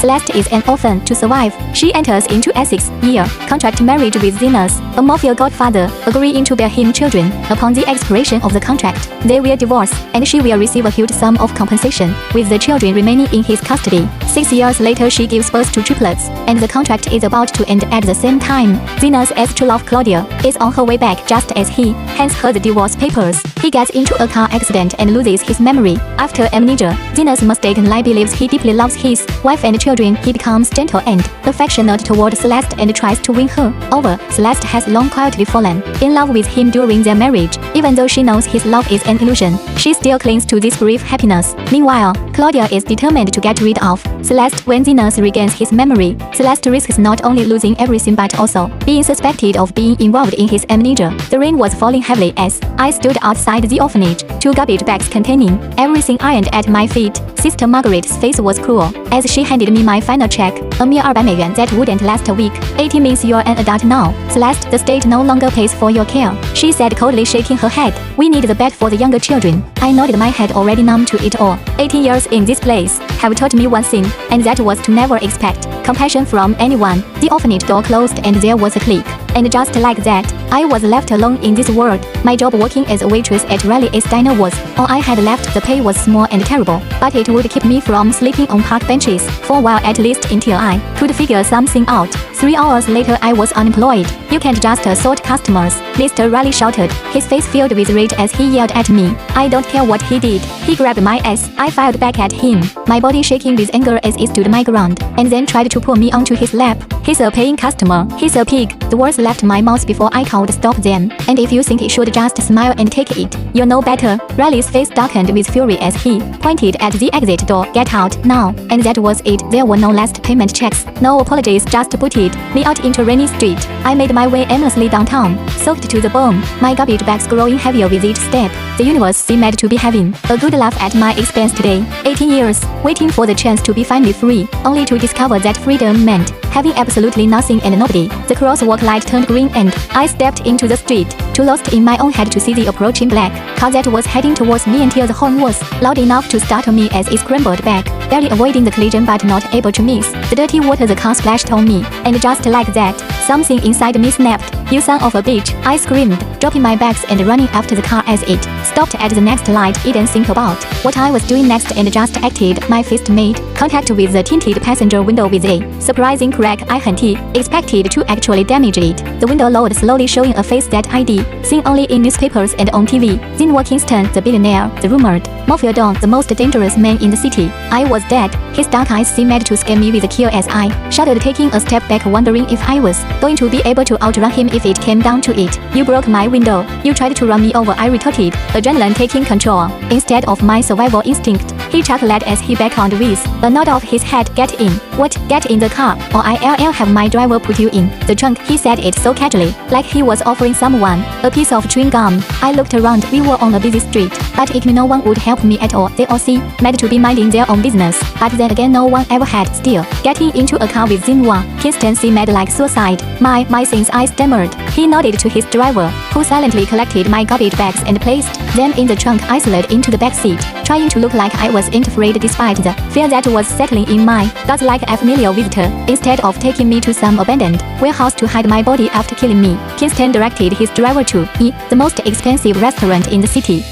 Celeste is an orphan. To survive, she enters into a 6-year contract marriage with Xenois, a mafia godfather, agreeing to bear him children. Upon the expiration of the contract, they will divorce, and she will receive a huge sum of compensation, with the children remaining in his custody. 6 years later, she gives birth to triplets, and the contract is about to end at the same time. Xenois' true love Claudia is on her way back just as he hands her the divorce papers. He gets into a car accident and loses his memory. After amnesia, Xenois mistakenly believes he deeply loves his wife and children. He becomes gentle and affectionate toward Celeste and tries to win her over. Celeste has long quietly fallen in love with him during their marriage. Even though she knows his love is an illusion, she still clings to this brief happiness. Meanwhile, Claudia is determined to get rid of Celeste. When Xenois regains his memory, Celeste risks not only losing everything but also being suspected of being involved in his amnesia. The rain was falling heavily as I stood outside the orphanage, 2 garbage bags containing everything ironed at my feet. Sister Margaret's face was cruel as she handed me my final check, a mere 200 yuan that wouldn't last a week. 18 means you're an adult now, Celeste. The state no longer pays for your care, she said, coldly shaking her head. We need the bed for the younger children. I nodded, my head already numb to it all. 18 years in this place have taught me one thing, and that was to never expect compassion from anyone. The orphanage door closed and there was a click. And just like that, I was left alone in this world. My job working as a waitress at Rally's diner was all I had left. The pay was small and terrible, but it would keep me from sleeping on park benches for a while, at least until I could figure something out. 3 hours later, I was unemployed. You can't just sort customers, Mr. Raleigh shouted, his face filled with rage as he yelled at me. I don't care what he did. He grabbed my ass. I fired back at him, my body shaking with anger as it stood my ground, and then tried to pull me onto his lap. He's a paying customer. He's a pig. The words left my mouth before I could stop them. And if you think he should just smile and take it, you know better. Riley's face darkened with fury as he pointed at the exit door. Get out now. And that was it. There were no last payment checks, no apologies, just booted me out into rainy street. I made my way aimlessly downtown, soaked to the bone, my garbage bags growing heavier with each step. The universe seemed to be having a good laugh at my expense today. 18 years, waiting for the chance to be finally free, only to discover that freedom meant having absolutely nothing and nobody. The crosswalk light turned green and I stepped into the street, too lost in my own head to see the approaching black car that was heading towards me until the horn was loud enough to startle me as it scrambled back, barely avoiding the collision but not able to miss the dirty water the car splashed on me. And just like that, something inside me snapped. You son of a bitch, I screamed, dropping my bags and running after the car as it stopped at the next light. I didn't think about what I was doing next and just acted. My fist made contact with the tinted passenger window with a surprising crack. I hadn't expected to actually damage it. The window lowered slowly, showing a face that I'd seen only in newspapers and on TV. Xenois Kingston, the billionaire, the rumored Mafia Don, the most dangerous man in the city. I was dead. His dark eyes seemed to scare me with a kill as I shuddered, taking a step back, wondering if I was going to be able to outrun him if it came down to it. You broke my window. You tried to run me over, I retorted, adrenaline taking control instead of my survival instinct. He chuckled as he beckoned with a nod of his head. Get in. What? Get in the car, or I'll have my driver put you in the trunk. He said it so casually, like he was offering someone a piece of chewing gum. I looked around. We were on a busy street, but it meant no one would help me at all. They all seemed to be minding their own business, but then again no one ever had. Still, getting into a car with Xenois Kingston seemed like suicide. My sins, I stammered. He nodded to his driver, who silently collected my garbage bags and placed them in the trunk. I slid into the back seat, trying to look like I wasn't afraid despite the fear that was settling in my guts like a familiar visitor. Instead of taking me to some abandoned warehouse to hide my body after killing me, Kingston directed his driver to the most expensive restaurant in the city.